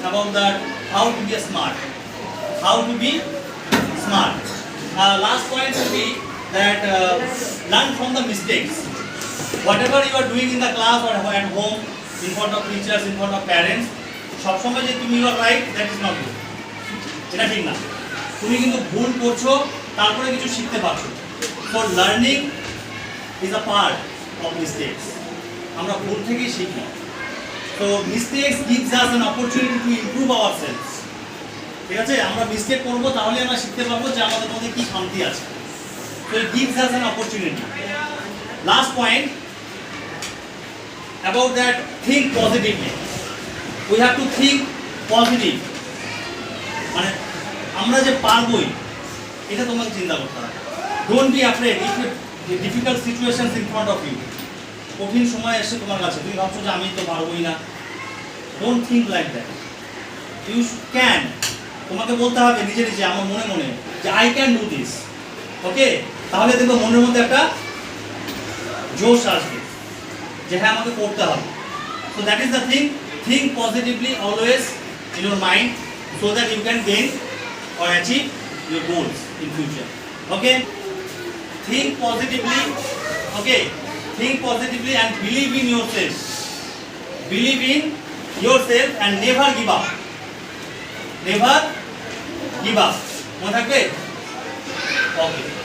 about that how to be smart. How to be smart. Last point will be that learn from the mistakes. Whatever you are doing in the class or at home, in front of teachers, in front of parents, সবসময় যে তুমি you are right that is not good, এটা ঠিক না। তুমি কিন্তু ভুল করছো, তারপরে কিছু শিখতে পারছো। So learning is a part of mistakes. আমরা ভুল থেকেই শিখি। তো mistakes gives us an opportunity to improve ourselves. ঠিক আছে, আমরা মিস্টেক করবো, তাহলে আমরা শিখতে পারবো যে আমাদের মধ্যে কি শান্তি আছে। So it gives us an opportunity. Last point about that, think positively. We have to think positive. মানে আমরা যে পারবোই এটা তোমাকে চিন্তা করতে হবে। Don't be afraid if difficult situations in front of you. কঠিন সময় এসে তোমার কাছে, তুমি ভাবছো যে আমি তো পারবোই না। Don't think like that. You can. তোমাকে বলতে হবে নিজে নিজে, আমার মনে মনে, যে I can do this. ওকে, তাহলে দেখো মনের মধ্যে একটা জোশ আসবে যে হ্যাঁ আমাকে করতে হবে। So that is the thing, think positively always in your mind so that you can gain or achieve your goals in future. Okay, think positively, okay, think positively and believe in your self, believe in your self and never give up, never give up. মনে থাকবে? Okay.